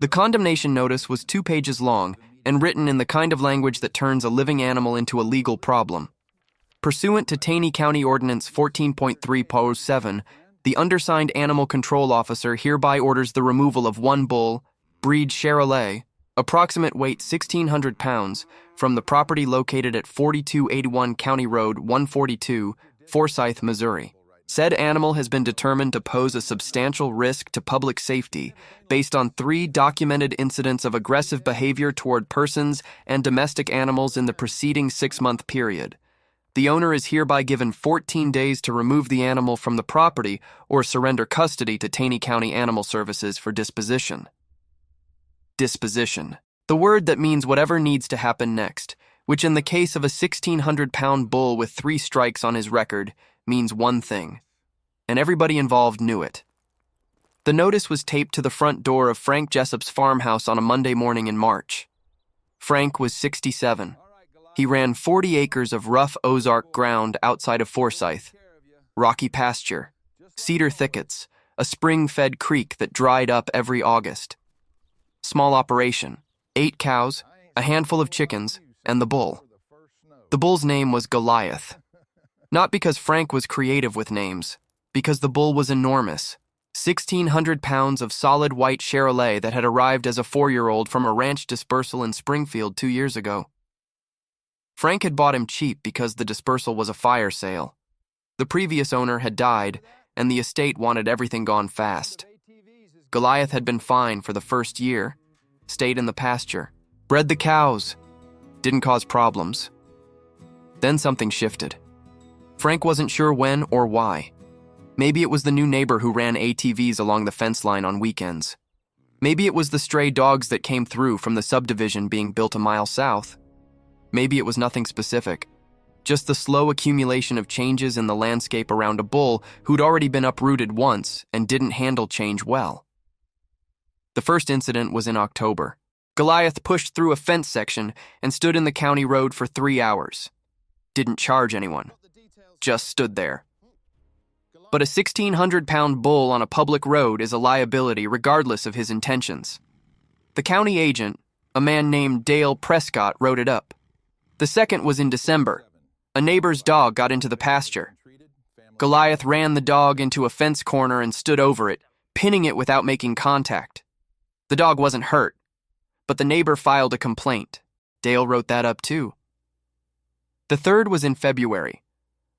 The condemnation notice was 2 pages long and written in the kind of language that turns a living animal into a legal problem. Pursuant to Taney County Ordinance 14.3 Pos 7, the undersigned animal control officer hereby orders the removal of one bull, breed Charolais, approximate weight 1,600 pounds, from the property located at 4281 County Road 142, Forsyth, Missouri. Said animal has been determined to pose a substantial risk to public safety based on 3 documented incidents of aggressive behavior toward persons and domestic animals in the preceding 6-month period. The owner is hereby given 14 days to remove the animal from the property or surrender custody to Taney County Animal Services for disposition. Disposition. The word that means whatever needs to happen next, which in the case of a 1,600-pound bull with 3 strikes on his record means one thing, and everybody involved knew it. The notice was taped to the front door of Frank Jessup's farmhouse on a Monday morning in March. Frank was 67. He ran 40 acres of rough Ozark ground outside of Forsyth, rocky pasture, cedar thickets, a spring-fed creek that dried up every August. Small operation, 8 cows, a handful of chickens, and the bull. The bull's name was Goliath. Not because Frank was creative with names, because the bull was enormous. 1,600 pounds of solid white Charolais that had arrived as a 4-year-old from a ranch dispersal in Springfield 2 years ago. Frank had bought him cheap because the dispersal was a fire sale. The previous owner had died, and the estate wanted everything gone fast. Goliath had been fine for the first year, stayed in the pasture, bred the cows, didn't cause problems. Then something shifted. Frank wasn't sure when or why. Maybe it was the new neighbor who ran ATVs along the fence line on weekends. Maybe it was the stray dogs that came through from the subdivision being built a mile south. Maybe it was nothing specific, just the slow accumulation of changes in the landscape around a bull who'd already been uprooted once and didn't handle change well. The first incident was in October. Goliath pushed through a fence section and stood in the county road for 3 hours. Didn't charge anyone. Just stood there. But a 1,600-pound bull on a public road is a liability regardless of his intentions. The county agent, a man named Dale Prescott, wrote it up. The second was in December. A neighbor's dog got into the pasture. Goliath ran the dog into a fence corner and stood over it, pinning it without making contact. The dog wasn't hurt, but the neighbor filed a complaint. Dale wrote that up too. The third was in February.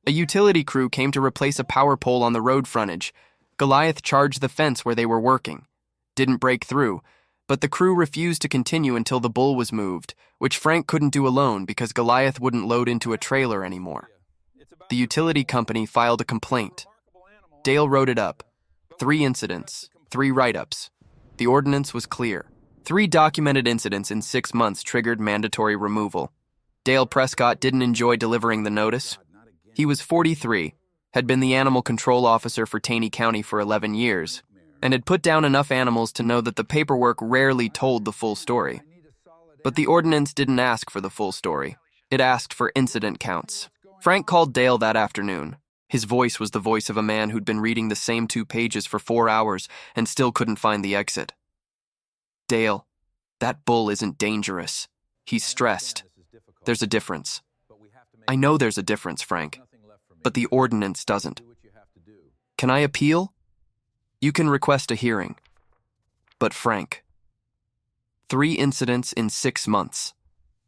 A utility crew came to replace a power pole on the road frontage. Goliath charged the fence where they were working. Didn't break through, but the crew refused to continue until the bull was moved, which Frank couldn't do alone because Goliath wouldn't load into a trailer anymore. The utility company filed a complaint. Dale wrote it up. 3 incidents, 3 write-ups. The ordinance was clear. 3 documented incidents in 6 months triggered mandatory removal. Dale Prescott didn't enjoy delivering the notice. He was 43, had been the animal control officer for Taney County for 11 years, and had put down enough animals to know that the paperwork rarely told the full story. But the ordinance didn't ask for the full story. It asked for incident counts. Frank called Dale that afternoon. His voice was the voice of a man who'd been reading the same 2 pages for 4 hours and still couldn't find the exit. Dale, that bull isn't dangerous. He's stressed. There's a difference. I know there's a difference, Frank, but the ordinance doesn't. Can I appeal? You can request a hearing. But Frank, 3 incidents in 6 months.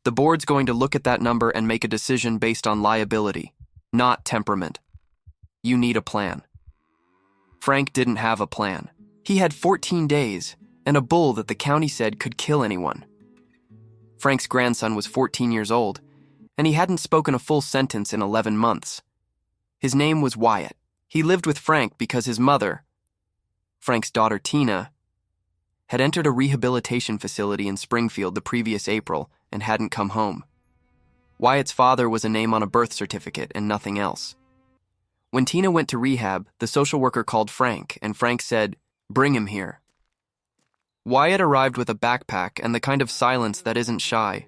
The board's going to look at that number and make a decision based on liability, not temperament. You need a plan. Frank didn't have a plan. He had 14 days and a bull that the county said could kill anyone. Frank's grandson was 14 years old, and he hadn't spoken a full sentence in 11 months. His name was Wyatt. He lived with Frank because his mother, Frank's daughter Tina, had entered a rehabilitation facility in Springfield the previous April and hadn't come home. Wyatt's father was a name on a birth certificate and nothing else. When Tina went to rehab, the social worker called Frank, and Frank said, "Bring him here." Wyatt arrived with a backpack and the kind of silence that isn't shy.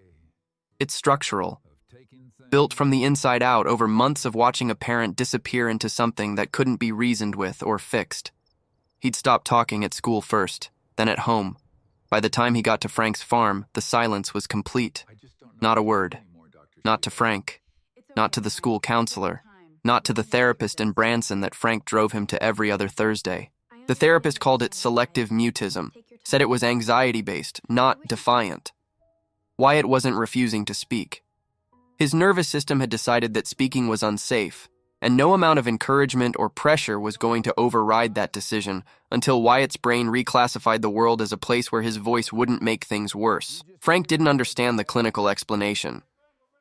It's structural. Built from the inside out over months of watching a parent disappear into something that couldn't be reasoned with or fixed. He'd stopped talking at school first, then at home. By the time he got to Frank's farm, the silence was complete. Not a word. Not to Frank. Not to the school counselor. Not to the therapist in Branson that Frank drove him to every other Thursday. The therapist called it selective mutism, said it was anxiety-based, not defiant. Wyatt wasn't refusing to speak. His nervous system had decided that speaking was unsafe, and no amount of encouragement or pressure was going to override that decision until Wyatt's brain reclassified the world as a place where his voice wouldn't make things worse. Frank didn't understand the clinical explanation,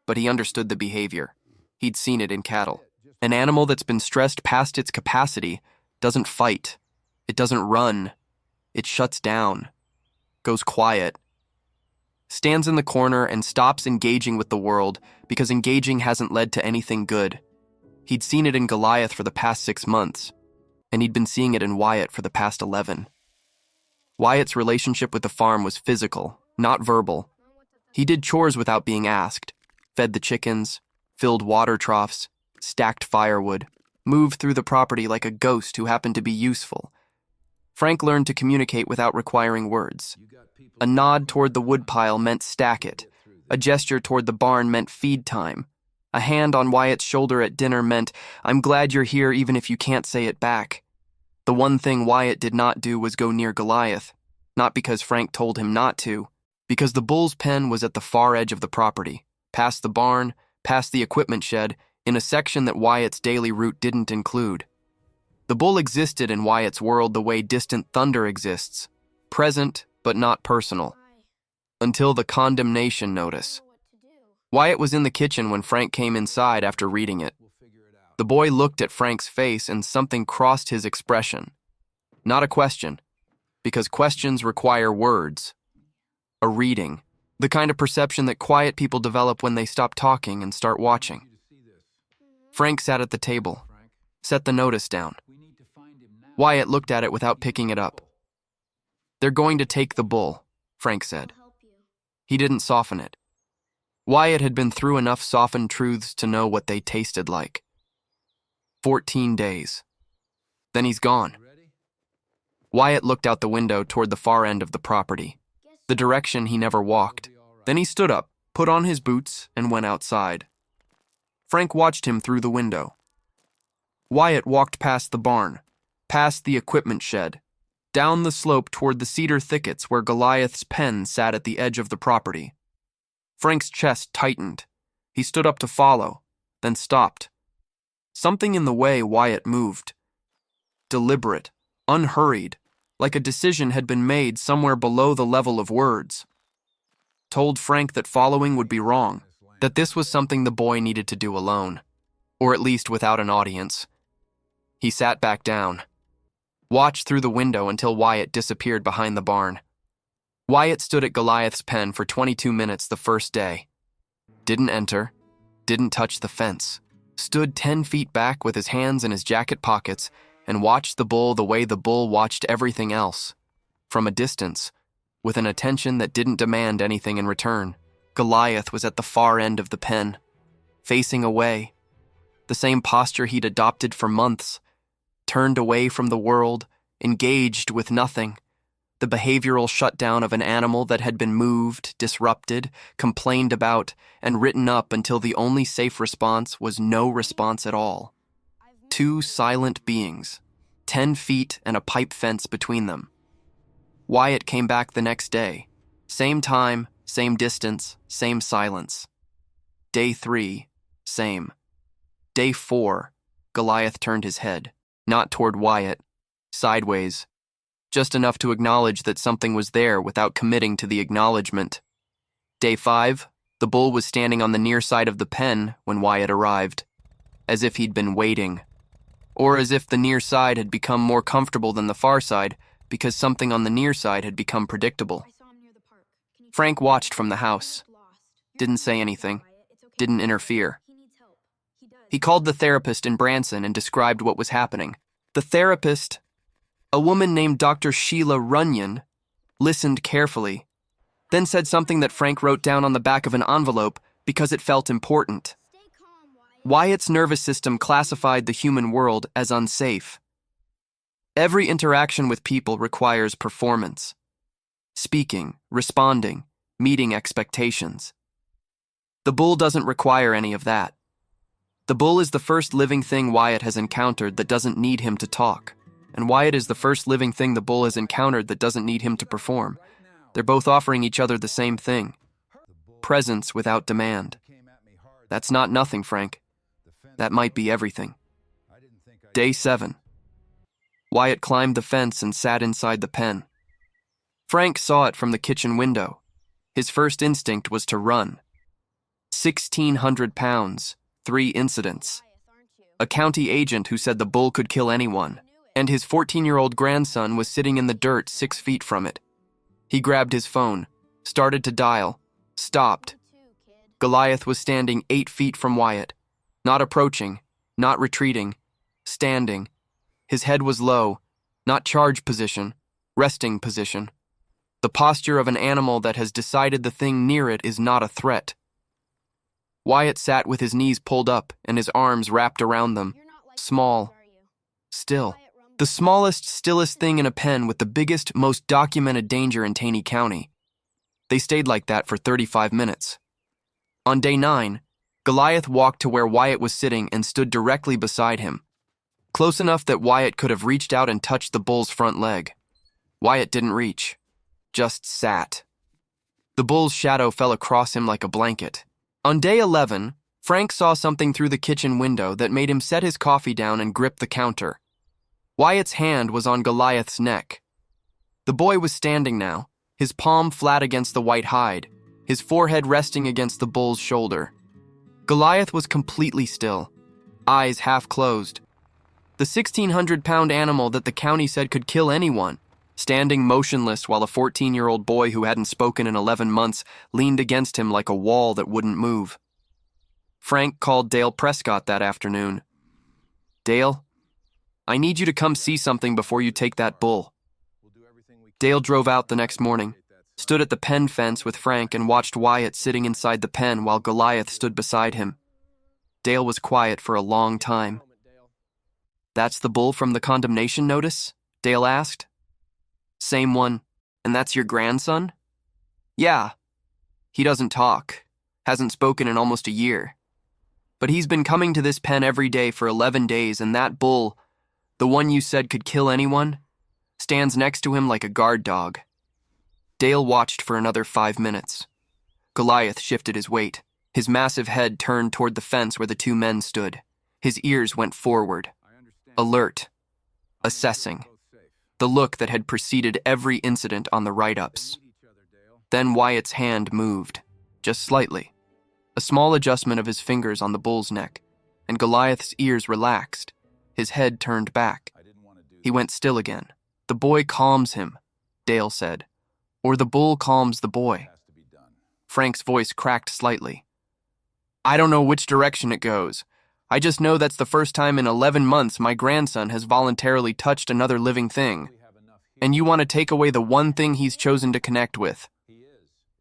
but he understood the behavior. He'd seen it in cattle. An animal that's been stressed past its capacity doesn't fight. It doesn't run. It shuts down, goes quiet, stands in the corner and stops engaging with the world because engaging hasn't led to anything good. He'd seen it in Goliath for the past 6 months, and he'd been seeing it in Wyatt for the past 11. Wyatt's relationship with the farm was physical, not verbal. He did chores without being asked, fed the chickens, filled water troughs, stacked firewood, moved through the property like a ghost who happened to be useful. Frank learned to communicate without requiring words. A nod toward the woodpile meant stack it. A gesture toward the barn meant feed time. A hand on Wyatt's shoulder at dinner meant, I'm glad you're here even if you can't say it back. The one thing Wyatt did not do was go near Goliath, not because Frank told him not to, because the bull's pen was at the far edge of the property, past the barn, past the equipment shed, in a section that Wyatt's daily route didn't include. The bull existed in Wyatt's world the way distant thunder exists, present but not personal, until the condemnation notice. Wyatt was in the kitchen when Frank came inside after reading it. The boy looked at Frank's face and something crossed his expression. Not a question, because questions require words. A reading, the kind of perception that quiet people develop when they stop talking and start watching. Frank sat at the table, set the notice down. Wyatt looked at it without picking it up. They're going to take the bull, Frank said. He didn't soften it. Wyatt had been through enough softened truths to know what they tasted like. 14 days. Then he's gone. Wyatt looked out the window toward the far end of the property, the direction he never walked. Then he stood up, put on his boots, and went outside. Frank watched him through the window. Wyatt walked past the barn, past the equipment shed, down the slope toward the cedar thickets where Goliath's pen sat at the edge of the property. Frank's chest tightened. He stood up to follow, then stopped. Something in the way Wyatt moved. Deliberate, unhurried, like a decision had been made somewhere below the level of words. Told Frank that following would be wrong, that this was something the boy needed to do alone, or at least without an audience. He sat back down, watched through the window until Wyatt disappeared behind the barn. Wyatt stood at Goliath's pen for 22 minutes the first day. Didn't enter, didn't touch the fence, stood 10 feet back with his hands in his jacket pockets and watched the bull the way the bull watched everything else. From a distance, with an attention that didn't demand anything in return, Goliath was at the far end of the pen, facing away, the same posture he'd adopted for months, turned away from the world, engaged with nothing. The behavioral shutdown of an animal that had been moved, disrupted, complained about, and written up until the only safe response was no response at all. 2 silent beings, 10 feet and a pipe fence between them. Wyatt came back the next day. Same time, same distance, same silence. Day 3, same. Day 4, Goliath turned his head, not toward Wyatt, sideways, just enough to acknowledge that something was there without committing to the acknowledgement. Day 5, the bull was standing on the near side of the pen when Wyatt arrived, as if he'd been waiting, or as if the near side had become more comfortable than the far side because something on the near side had become predictable. Frank watched from the house, didn't say anything, didn't interfere. He called the therapist in Branson and described what was happening. The therapist, a woman named Dr. Sheila Runyon, listened carefully, then said something that Frank wrote down on the back of an envelope because it felt important. Wyatt's nervous system classified the human world as unsafe. Every interaction with people requires performance. speaking, responding, meeting expectations. The bull doesn't require any of that. The bull is the first living thing Wyatt has encountered that doesn't need him to talk, and Wyatt is the first living thing the bull has encountered that doesn't need him to perform. They're both offering each other the same thing: presence without demand. That's not nothing, Frank. That might be everything. Day 7. Wyatt climbed the fence and sat inside the pen. Frank saw it from the kitchen window. His first instinct was to run. 1,600 pounds, 3 incidents. A county agent who said the bull could kill anyone, and his 14-year-old grandson was sitting in the dirt 6 feet from it. He grabbed his phone, started to dial, stopped. Goliath was standing 8 feet from Wyatt, not approaching, not retreating, standing. His head was low, not charge position, resting position. The posture of an animal that has decided the thing near it is not a threat. Wyatt sat with his knees pulled up and his arms wrapped around them, small, still. The smallest, stillest thing in a pen with the biggest, most documented danger in Taney County. They stayed like that for 35 minutes. On day 9, Goliath walked to where Wyatt was sitting and stood directly beside him, close enough that Wyatt could have reached out and touched the bull's front leg. Wyatt didn't reach, just sat. The bull's shadow fell across him like a blanket. On day 11, Frank saw something through the kitchen window that made him set his coffee down and grip the counter. Wyatt's hand was on Goliath's neck. The boy was standing now, his palm flat against the white hide, his forehead resting against the bull's shoulder. Goliath was completely still, eyes half closed. The 1,600-pound animal that the county said could kill anyone, standing motionless while a 14-year-old boy who hadn't spoken in 11 months leaned against him like a wall that wouldn't move. Frank called Dale Prescott that afternoon. "Dale, I need you to come see something before you take that bull." Dale drove out the next morning, stood at the pen fence with Frank and watched Wyatt sitting inside the pen while Goliath stood beside him. Dale was quiet for a long time. "That's the bull from the condemnation notice?" Dale asked. "Same one. And that's your grandson?" "Yeah. He doesn't talk. Hasn't spoken in almost a year. But he's been coming to this pen every day for 11 days, and that bull, the one you said could kill anyone, stands next to him like a guard dog." Dale watched for another 5 minutes. Goliath shifted his weight. His massive head turned toward the fence where the two men stood. His ears went forward, alert, assessing, the look that had preceded every incident on the write-ups. Then Wyatt's hand moved, just slightly, a small adjustment of his fingers on the bull's neck, and Goliath's ears relaxed, his head turned back. He went still again. "The boy calms him," Dale said, "or the bull calms the boy." Frank's voice cracked slightly. "I don't know which direction it goes. I just know that's the first time in 11 months my grandson has voluntarily touched another living thing. And you want to take away the one thing he's chosen to connect with."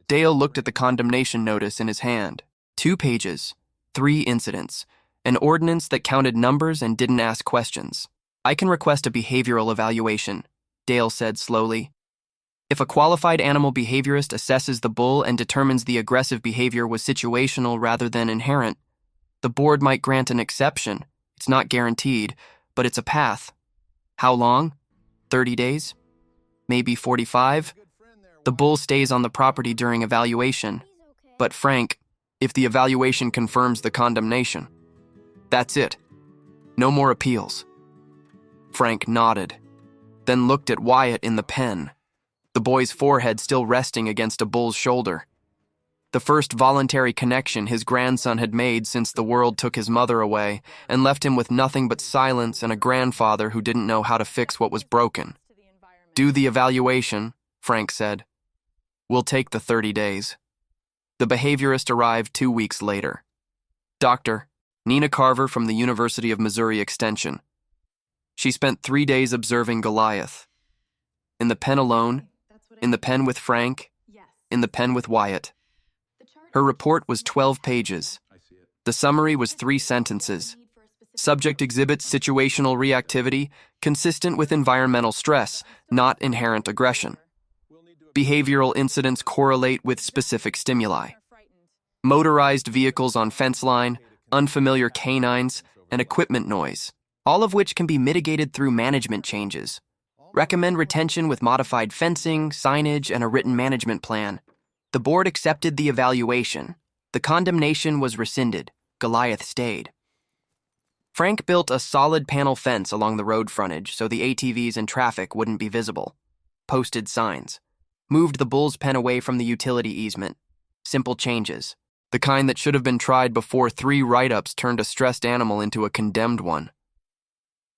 Dale looked at the condemnation notice in his hand. 2 pages, 3 incidents, an ordinance that counted numbers and didn't ask questions. "I can request a behavioral evaluation," Dale said slowly. "If a qualified animal behaviorist assesses the bull and determines the aggressive behavior was situational rather than inherent, the board might grant an exception. It's not guaranteed, but it's a path. How long? 30 days? Maybe 45? The bull stays on the property during evaluation. But Frank, if the evaluation confirms the condemnation, that's it. No more appeals." Frank nodded, then looked at Wyatt in the pen, the boy's forehead still resting against a bull's shoulder. The first voluntary connection his grandson had made since the world took his mother away and left him with nothing but silence and a grandfather who didn't know how to fix what was broken. "Do the evaluation," Frank said. "We'll take the 30 days. The behaviorist arrived 2 weeks later. Dr. Nina Carver from the University of Missouri Extension. She spent 3 days observing Goliath. In the pen alone, in the pen with Frank, in the pen with Wyatt. Her report was 12 pages. The summary was 3 sentences. Subject exhibits situational reactivity consistent with environmental stress, not inherent aggression. Behavioral incidents correlate with specific stimuli. Motorized vehicles on fence line, unfamiliar canines, and equipment noise, all of which can be mitigated through management changes. Recommend retention with modified fencing, signage, and a written management plan. The board accepted the evaluation. The condemnation was rescinded. Goliath stayed. Frank built a solid panel fence along the road frontage so the ATVs and traffic wouldn't be visible. Posted signs. Moved the bull's pen away from the utility easement. Simple changes. The kind that should have been tried before 3 write-ups turned a stressed animal into a condemned one.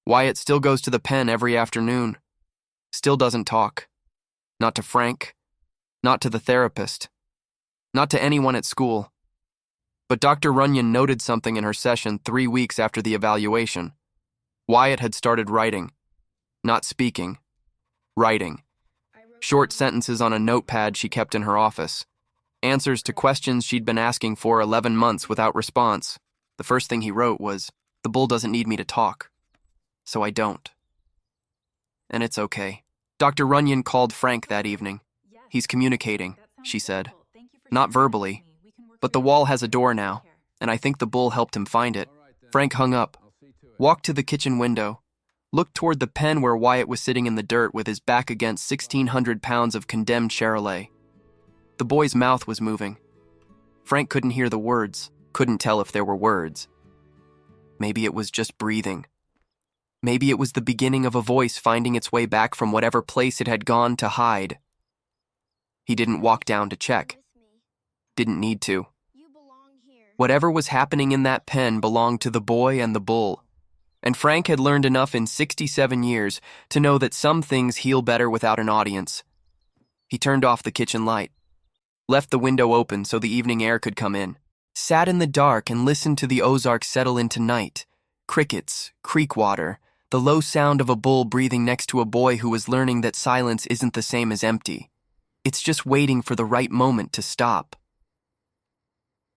Wyatt still goes to the pen every afternoon. Still doesn't talk. Not to Frank. Not to the therapist. Not to anyone at school. But Dr. Runyon noted something in her session 3 weeks after the evaluation. Wyatt had started writing. Not speaking. Writing. Short sentences on a notepad she kept in her office. Answers to questions she'd been asking for 11 months without response. The first thing he wrote was, "The bull doesn't need me to talk. So I don't." And it's okay. Dr. Runyon called Frank that evening. "He's communicating," she said. "Not verbally, but the wall has a door now, and I think the bull helped him find it." Frank hung up, walked to the kitchen window, looked toward the pen where Wyatt was sitting in the dirt with his back against 1,600 pounds of condemned Charolais. The boy's mouth was moving. Frank couldn't hear the words, couldn't tell if there were words. Maybe it was just breathing. Maybe it was the beginning of a voice finding its way back from whatever place it had gone to hide. He didn't walk down to check. Didn't need to. Whatever was happening in that pen belonged to the boy and the bull. And Frank had learned enough in 67 years to know that some things heal better without an audience. He turned off the kitchen light, left the window open so the evening air could come in, sat in the dark and listened to the Ozarks settle into night. Crickets, creek water, the low sound of a bull breathing next to a boy who was learning that silence isn't the same as empty. It's just waiting for the right moment to stop.